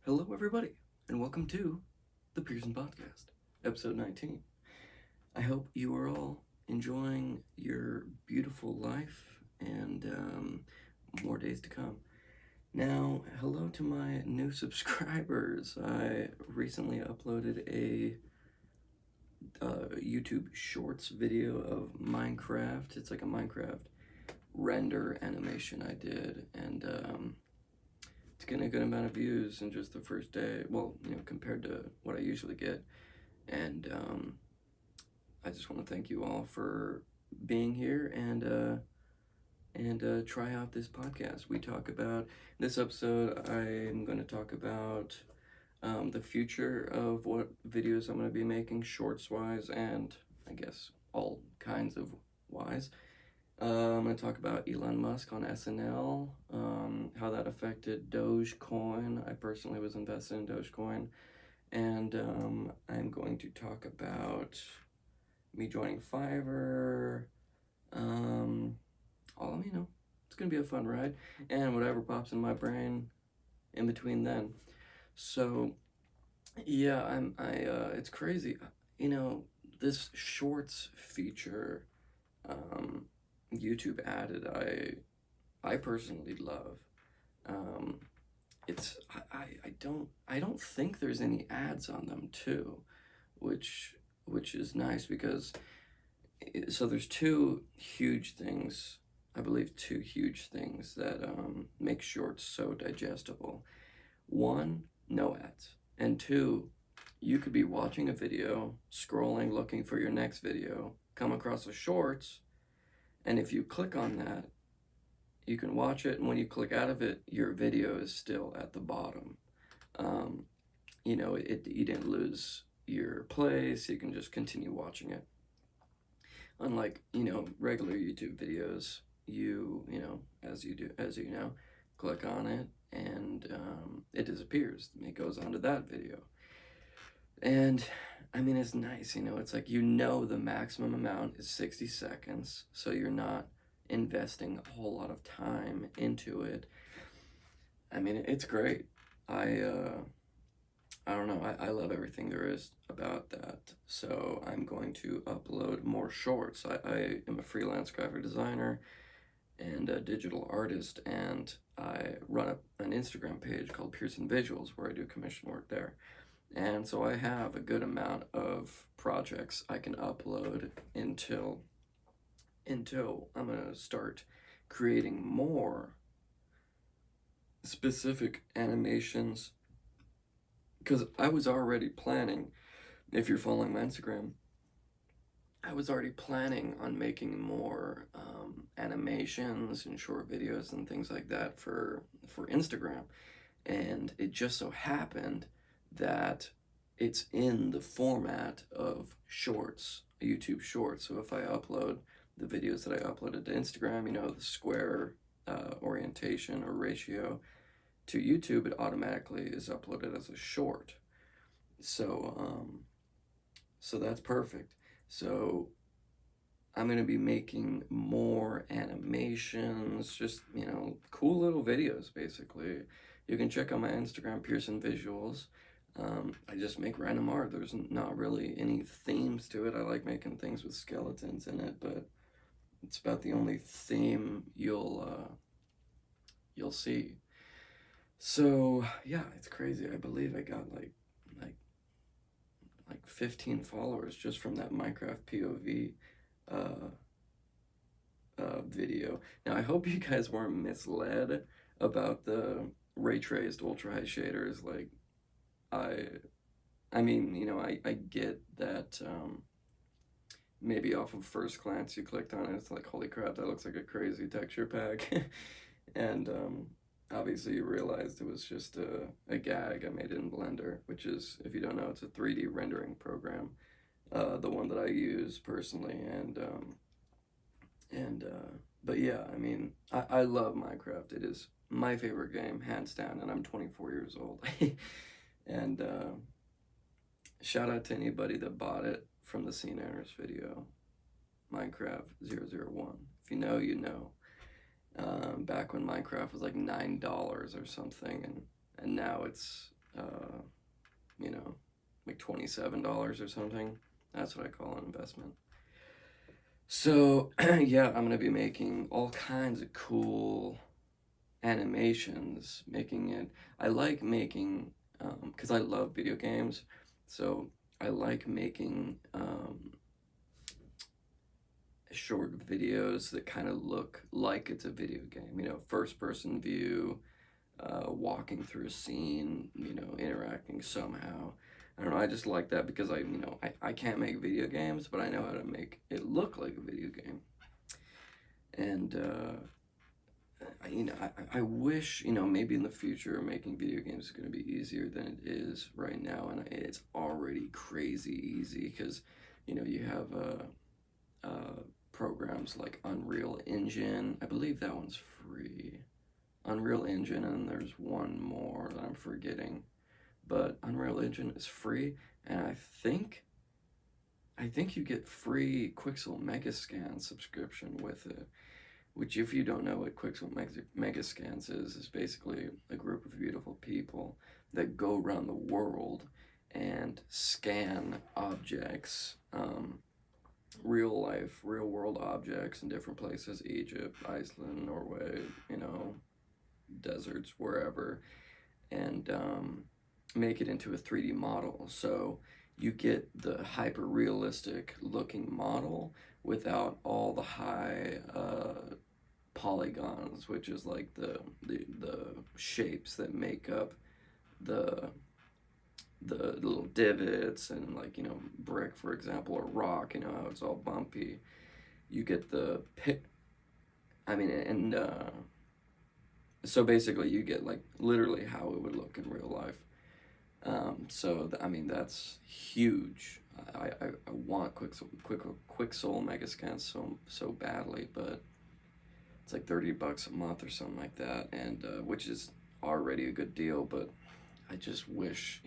Hello, everybody, and welcome to the Pearson Podcast, Ep.19. I hope you are all enjoying your beautiful life and more days to come. Now, hello to my new subscribers. I recently uploaded a YouTube Shorts video of Minecraft. It's like a Minecraft render animation I did, and it's getting a good amount of views in just the first day. Well, compared to what I usually get. And I just want to thank you all for being here and try out this podcast. We talk about this episode. I'm going to talk about the future of what videos I'm going to be making, shorts wise, and I guess all kinds of wise. I'm going to talk about Elon Musk on SNL, how that affected Dogecoin. I personally was invested in Dogecoin. And I'm going to talk about me joining Fiverr. It's going to be a fun ride. And whatever pops in my brain in between then. So, yeah, it's crazy. This shorts feature YouTube added, I personally love. It's I don't think there's any ads on them too, which is nice because so there's two huge things, I believe two huge things that make shorts so digestible. One, no ads, and two, you could be watching a video, scrolling, looking for your next video, come across a shorts, and if you click on that, you can watch it, and when you click out of it, your video is still at the bottom. You didn't lose your place. You can just continue watching it. Unlike regular YouTube videos, as you know, click on it and it disappears. It goes onto that video, and I mean it's nice. It's like the maximum amount is 60 seconds, so you're not investing a whole lot of time into it. I mean, it's great. I don't know. I love everything there is about that. So I'm going to upload more shorts. I am a freelance graphic designer and a digital artist, and I run an Instagram page called Pearson Visuals where I do commission work there. And so I have a good amount of projects I can upload until I'm going to start creating more specific animations, because I was already planning, if you're following my Instagram, I was already planning on making more animations and short videos and things like that for Instagram. And it just so happened that it's in the format of shorts, YouTube shorts. So if I upload the videos that I uploaded to Instagram, the square orientation or ratio to YouTube, it automatically is uploaded as a short. So that's perfect. So I'm going to be making more animations, just, cool little videos, basically. You can check out my Instagram, Pearson Visuals. I just make random art. There's not really any themes to it. I like making things with skeletons in it, but it's about the only theme you'll see. So yeah, it's crazy. I believe I got like 15 followers just from that Minecraft POV video. Now I hope you guys weren't misled about the ray traced ultra high shaders. Like I mean, I get that maybe off of first glance you clicked on it, it's like, holy crap, that looks like a crazy texture pack. And obviously you realized it was just a gag. I made it in Blender, which is, if you don't know, it's a 3D rendering program, the one that I use personally. But yeah, I mean, I love Minecraft. It is my favorite game, hands down, and I'm 24 years old. And shout out to anybody that bought it from the Scene Errors video, Minecraft 001. If you know, you know. Back when Minecraft was like $9 or something, and now it's uh, you know, like $27 or something. That's what I call an investment. So, yeah, I'm gonna be making all kinds of cool animations, making it. I like making, because I love video games, so I like making short videos that kind of look like it's a video game. First person view, walking through a scene, interacting somehow. I don't know, I just like that because I can't make video games, but I know how to make it look like a video game. And, I wish, maybe in the future making video games is going to be easier than it is right now. And it's already crazy easy because, you have programs like Unreal Engine. I believe that one's free. Unreal Engine, and there's one more that I'm forgetting. But Unreal Engine is free, and I think you get free Quixel Megascan subscription with it. Which, if you don't know what Quixel Megascans is basically a group of beautiful people that go around the world and scan objects, real life, real world objects in different places, Egypt, Iceland, Norway, deserts, wherever, and make it into a 3D model. So you get the hyper realistic looking model without all the high polygons, which is like the shapes that make up the the little divots, and like brick, for example, or rock. How it's all bumpy. You get the pit. I mean, and so basically you get like literally how it would look in real life. I mean, that's huge. I want Quixel Megascans so badly, but it's like $30 a month or something like that, and which is already a good deal. But I just wish,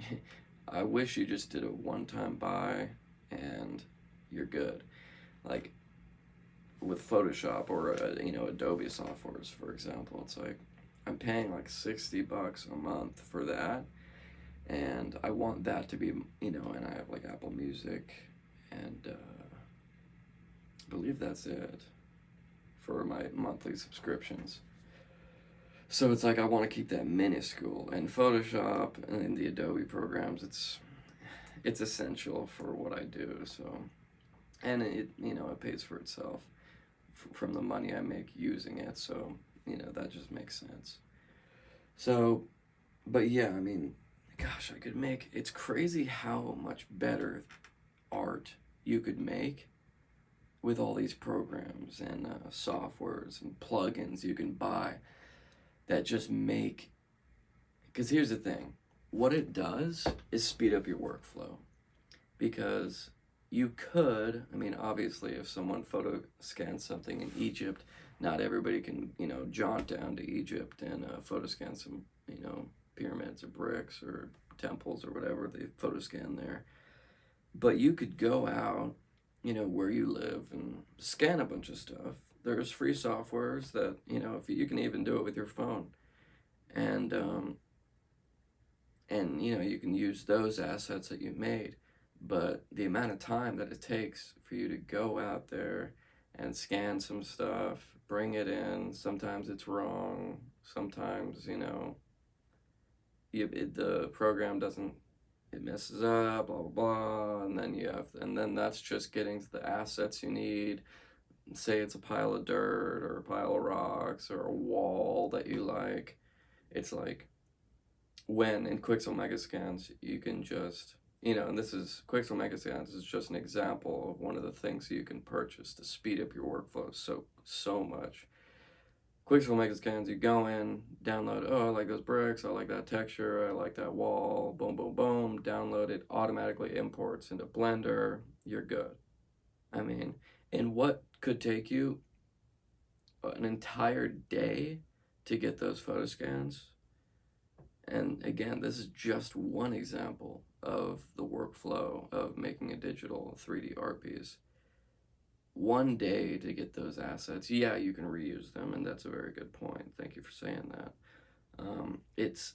I wish you just did a one-time buy, and you're good. Like with Photoshop or Adobe softwares, for example, it's like I'm paying like $60 a month for that, and I want that to be and I have like Apple Music, and I believe that's it for my monthly subscriptions. So it's like I want to keep that minuscule, and Photoshop and the Adobe programs. It's essential for what I do. So, and it pays for itself from the money I make using it. So that just makes sense. So, but yeah, I mean, gosh, I could make. It's crazy how much better art you could make with all these programs and softwares and plugins you can buy that just make. Because here's the thing, what it does is speed up your workflow. Because you could, I mean, obviously, if someone photo scans something in Egypt, not everybody can, jaunt down to Egypt and photo scan some, pyramids or bricks or temples or whatever they photo scan there. But you could go out, where you live and scan a bunch of stuff. There's free softwares that, if you can even do it with your phone. And you can use those assets that you made, but the amount of time that it takes for you to go out there and scan some stuff, bring it in, sometimes it's wrong, sometimes the program doesn't, it messes up, blah blah blah, and then and then that's just getting to the assets you need. Say it's a pile of dirt or a pile of rocks or a wall that you like. It's like, when in Quixel Megascans, you can just, and this is, Quixel Megascans is just an example of one of the things you can purchase to speed up your workflow so much. Quixel Megascans, you go in, download, oh, I like those bricks, I like that texture, I like that wall, boom, boom, boom, download it, automatically imports into Blender, you're good. I mean, in what could take you an entire day to get those photo scans. And again, this is just one example of the workflow of making a digital 3D art piece. One day to get those assets. Yeah, you can reuse them, and that's a very good point. Thank you for saying that. It's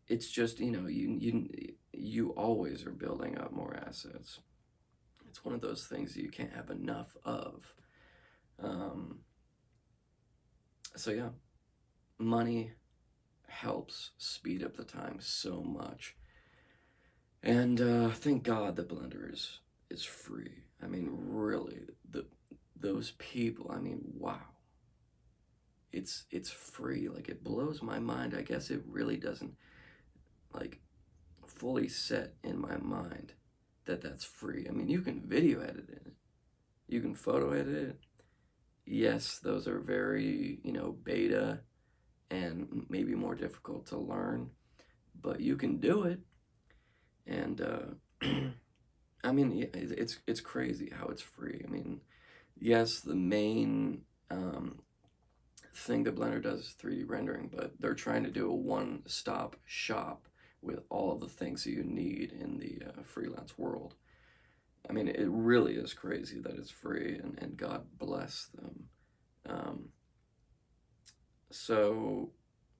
it's just, you always are building up more assets. It's one of those things that you can't have enough of. Um, so yeah, money helps speed up the time so much. And thank God the Blender is free. I mean, really, those people. I mean, wow, it's free. Like, it blows my mind. I guess it really doesn't like fully set in my mind that that's free. I mean, you can video edit it, you can photo edit it. Yes, those are very beta and maybe more difficult to learn, but you can do it. And I mean, it's crazy how it's free. I mean, yes, the main thing that Blender does is 3D rendering, but they're trying to do a one-stop shop with all of the things that you need in the freelance world. I mean, it really is crazy that it's free, and God bless them. Um, so,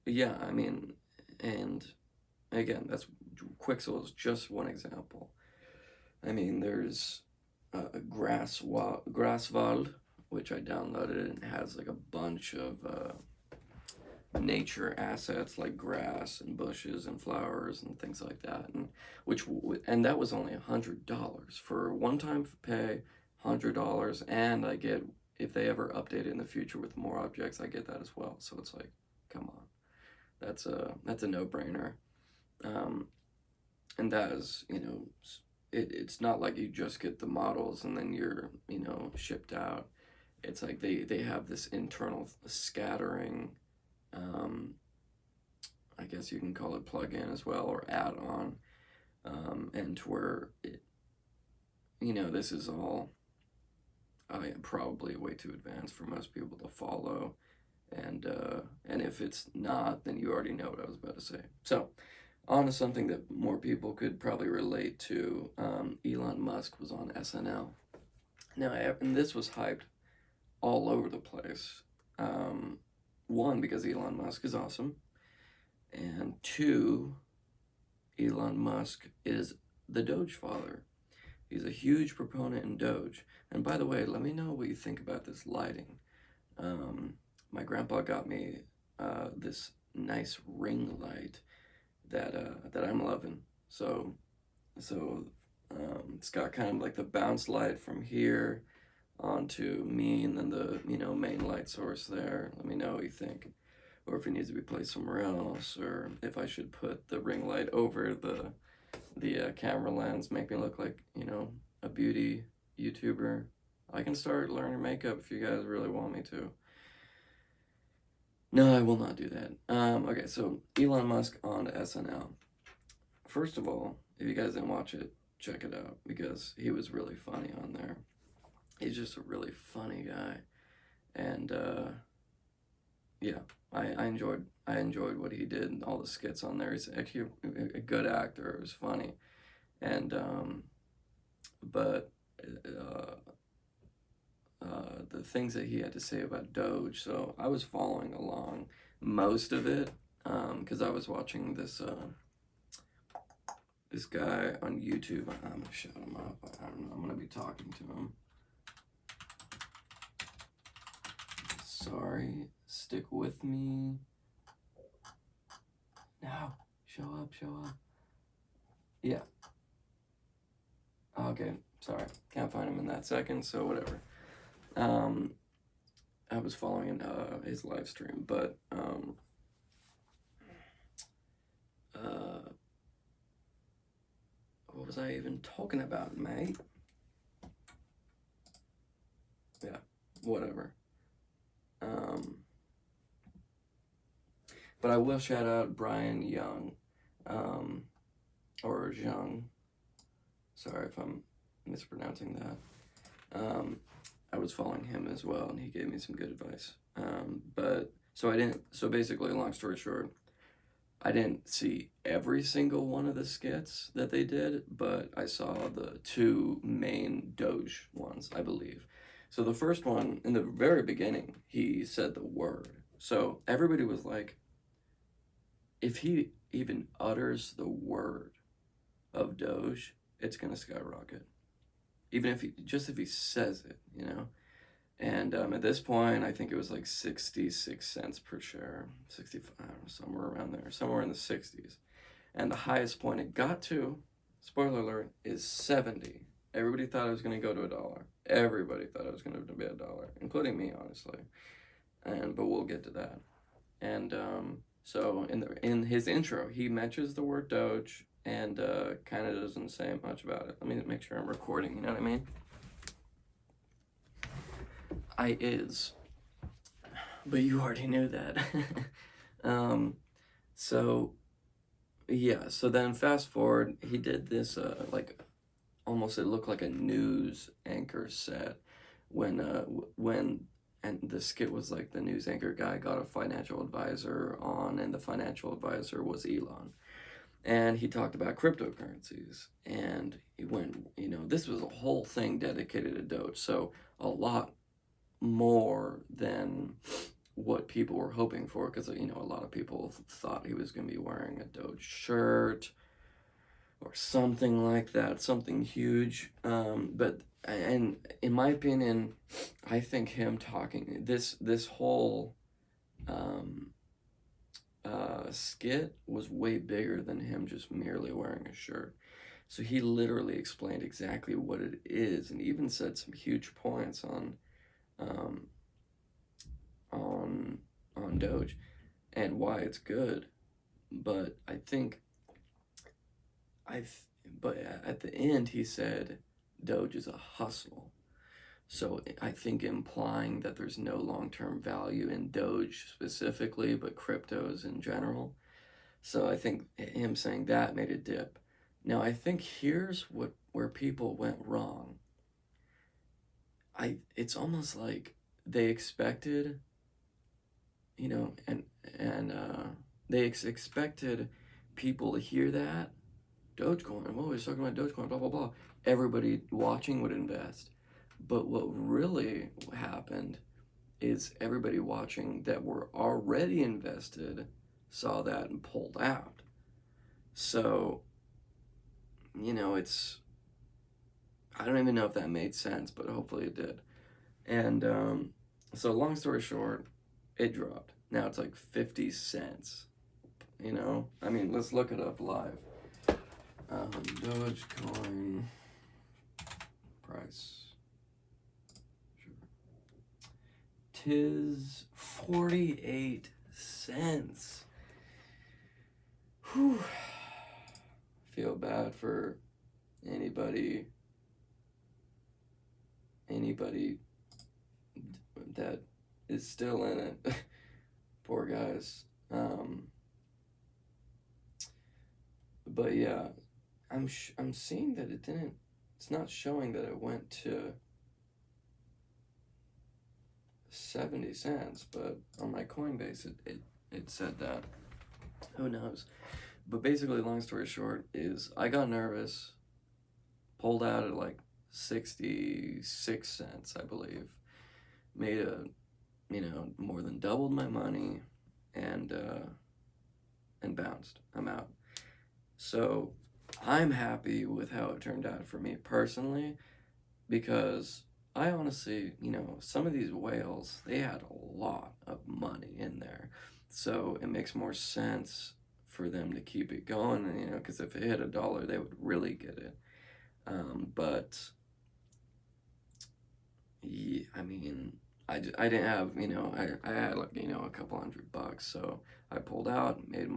yeah, I mean, and again, that's Quixel is just one example. I mean, there's Grasswald, which I downloaded, and has like a bunch of nature assets like grass and bushes and flowers and things like that, and that was only $100 for one-time pay, $100, and I get, if they ever update it in the future with more objects, I get that as well. So it's like, come on, that's a no-brainer. Um, and that is, it's not like you just get the models and then you're shipped out. It's like they have this internal scattering, I guess you can call it plug-in as well, or add-on, and to where this is all probably way too advanced for most people to follow, and if it's not, then you already know what I was about to say. So, on to something that more people could probably relate to. Elon Musk was on SNL. Now, and this was hyped all over the place. One, because Elon Musk is awesome, and two, Elon Musk is the Doge father. He's a huge proponent in Doge. And by the way, let me know what you think about this lighting. My grandpa got me this nice ring light that I'm loving. So it's got kind of like the bounce light from here onto me, and then the main light source there. Let me know what you think, or if it needs to be placed somewhere else, or if I should put the ring light over the camera lens, make me look like a beauty YouTuber. I can start learning makeup if you guys really want me to. No, I will not do that. Okay, so Elon Musk on SNL. First of all, if you guys didn't watch it, check it out, because he was really funny on there. He's just a really funny guy, and yeah, I enjoyed what he did and all the skits on there. He's actually a good actor. It was funny, and but the things that he had to say about Doge. So I was following along most of it, because I was watching this guy on YouTube. I'm gonna shut him up. I don't know. I'm gonna be talking to him. Sorry. Stick with me. No. Show up. Yeah. Okay. Sorry. Can't find him in that second, so whatever. I was following his live stream, but what was I even talking about, mate? Yeah, whatever. But I will shout out Brian Young, or Zhang. Sorry if I'm mispronouncing that. I was following him as well, and he gave me some good advice. So basically, long story short, I didn't see every single one of the skits that they did, but I saw the two main Doge ones, I believe. So the first one, in the very beginning, he said the word. So everybody was like, if he even utters the word of Doge, it's gonna skyrocket. Even if he says it, you know. And at this point, I think it was like 66 cents per share, 65, I don't know, somewhere around there, somewhere in the 60s. And the highest point it got to, spoiler alert, is 70. Everybody thought it was going to go to $1. Everybody thought it was going to be $1, including me, honestly. But we'll get to that. And so in his intro, he mentions the word Doge and kind of doesn't say much about it. Let me make sure I'm recording. You know what I mean? I is, but you already knew that. So yeah. So then fast forward, he did this like almost it looked like a news anchor set when and the skit was like the news anchor guy got a financial advisor on, and the financial advisor was Elon, and he talked about cryptocurrencies, and he went, this was a whole thing dedicated to Doge, so a lot more than what people were hoping for, because a lot of people thought he was going to be wearing a Doge shirt or something like that, something huge. But and in my opinion, I think him talking this whole skit was way bigger than him just merely wearing a shirt. So he literally explained exactly what it is, and even said some huge points um, on Doge and why it's good. But I think but at the end he said Doge is a hustle. So I think implying that there's no long-term value in Doge specifically, but cryptos in general. So I think him saying that made a dip. Now I think here's where people went wrong. It's almost like they expected, and they expected people to hear that Dogecoin. Well, he's talking about Dogecoin, blah blah blah. Everybody watching would invest, but what really happened is everybody watching that were already invested saw that and pulled out. So, it's I don't even know if that made sense, but hopefully it did. And so, long story short, it dropped. Now it's like 50 cents. I mean, let's look it up live. Dogecoin price. Sure. Tis 48 cents. Whew. Feel bad for anybody that is still in it. Poor guys. But yeah, I'm seeing that it didn't. It's not showing that it went to 70 cents, but on my Coinbase it said that. Who knows? But basically, long story short, is I got nervous, pulled out at like 66 cents, I believe, made more than doubled my money, and bounced. I'm out. So I'm happy with how it turned out for me personally, because I honestly, some of these whales, they had a lot of money in there. So it makes more sense for them to keep it going, because if it hit $1, they would really get it. But yeah, I mean, I didn't have, I had like, a couple $100, so I pulled out, made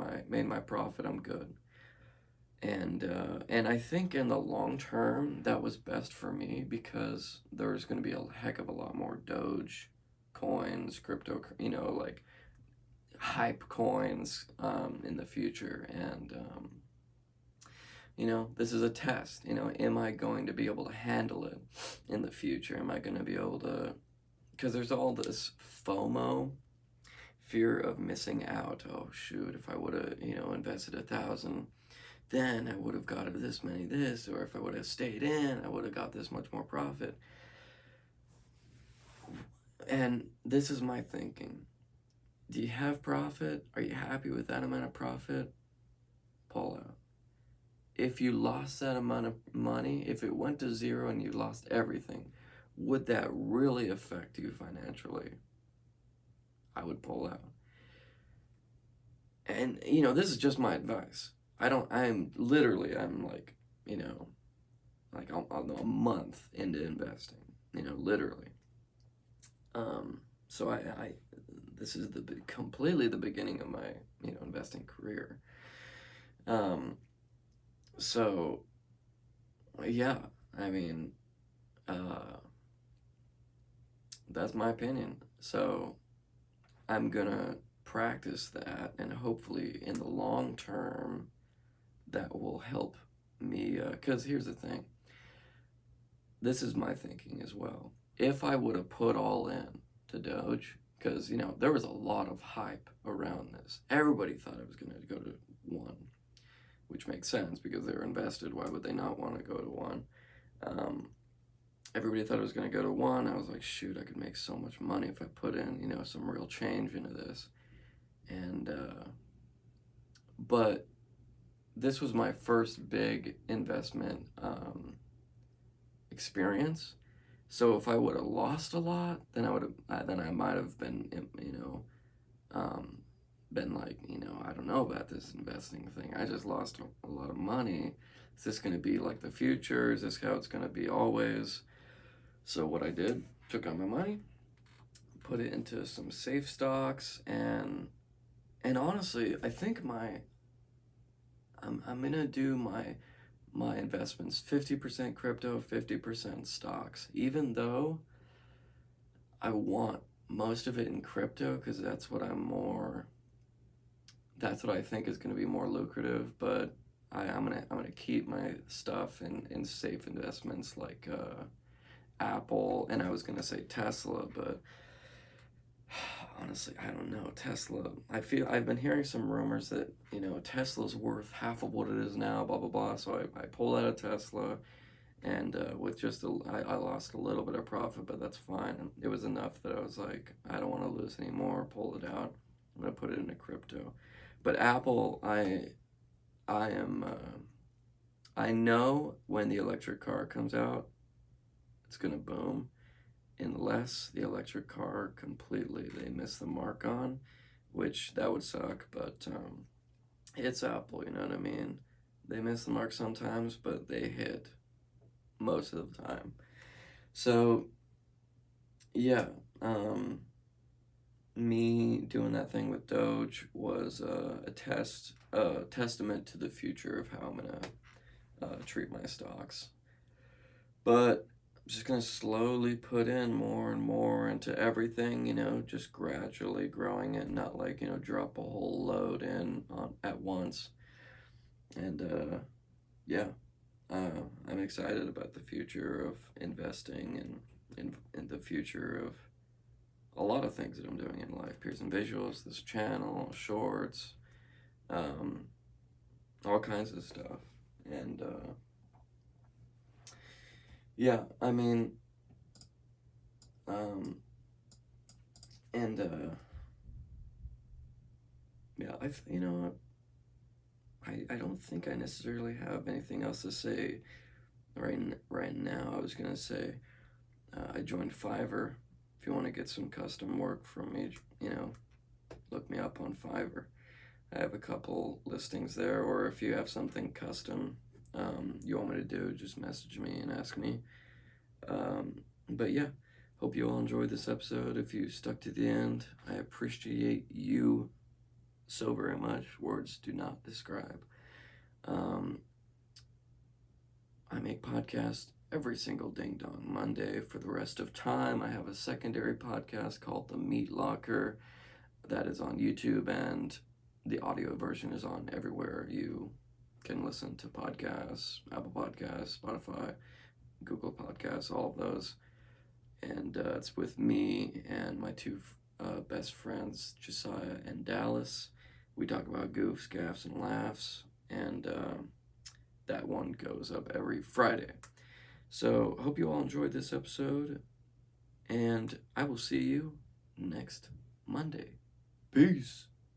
my profit, I'm good. And I think in the long term that was best for me, because there's going to be a heck of a lot more Doge coins, crypto, like hype coins in the future. And this is a test. Am I going to be able to handle it in the future? Am I going to be able to? Because there's all this FOMO, fear of missing out. Oh shoot! If I would have invested 1,000. Then I would have got this many this, or if I would have stayed in, I would have got this much more profit. And this is my thinking. Do you have profit? Are you happy with that amount of profit? Pull out. If you lost that amount of money, if it went to zero and you lost everything, would that really affect you financially? I would pull out. And, this is just my advice. I'm like, a month into investing, literally. So this is completely the beginning of my, investing career. So yeah, I mean, uh, that's my opinion. So I'm gonna practice that, and hopefully in the long term, that will help me. Because here's the thing, this is my thinking as well. If I would have put all in to Doge, because there was a lot of hype around this. Everybody thought it was going to go to one, which makes sense because they were invested. Why would they not want to go to one? Everybody thought it was going to go to one. I was like, shoot, I could make so much money if I put in, some real change into this. And but this was my first big investment experience. So if I would have lost a lot, then I might have been, been like, I don't know about this investing thing. I just lost a lot of money. Is this going to be like the future? Is this how it's going to be always? So what I did, took out my money, put it into some safe stocks, and honestly, I think I'm gonna do my investments 50% crypto, 50% stocks, even though I want most of it in crypto because that's what I think is going to be more lucrative. But I'm gonna keep my stuff in safe investments like Apple, and I was gonna say Tesla, but honestly, I don't know. Tesla, I've been hearing some rumors that Tesla's worth half of what it is now, blah blah blah. So I pulled out of Tesla, and with I lost a little bit of profit, but that's fine. It was enough that I was like, I don't want to lose anymore. Pull it out. I'm gonna put it into crypto. But Apple, I am I know when the electric car comes out, it's gonna boom. Unless the electric car completely they miss the mark on, which that would suck. But it's Apple, you know what I mean? They miss the mark sometimes, but they hit most of the time. So yeah, me doing that thing with Doge was a testament to the future of how I'm gonna treat my stocks. But I'm just gonna slowly put in more and more into everything, just gradually growing it, not like drop a whole load in at once. And yeah, I'm excited about the future of investing and in the future of a lot of things that I'm doing in life. Pearson Visuals, this channel, shorts, um, all kinds of stuff. And yeah, I mean, um, and yeah, I don't think I necessarily have anything else to say right now. I was gonna say I joined Fiverr. If you want to get some custom work from me, look me up on Fiverr. I have a couple listings there, or if you have something custom you want me to do, just message me and ask me. But yeah, hope you all enjoyed this episode. If you stuck to the end, I appreciate you so very much. Words do not describe. I make podcasts every single ding dong Monday for the rest of time. I have a secondary podcast called The Meat Locker that is on YouTube, and the audio version is on everywhere you can listen to podcasts: Apple Podcasts, Spotify, Google Podcasts, all of those. And it's with me and my two best friends, Josiah and Dallas. We talk about goofs, gaffs, and laughs, and that one goes up every Friday. So, hope you all enjoyed this episode, and I will see you next Monday. Peace.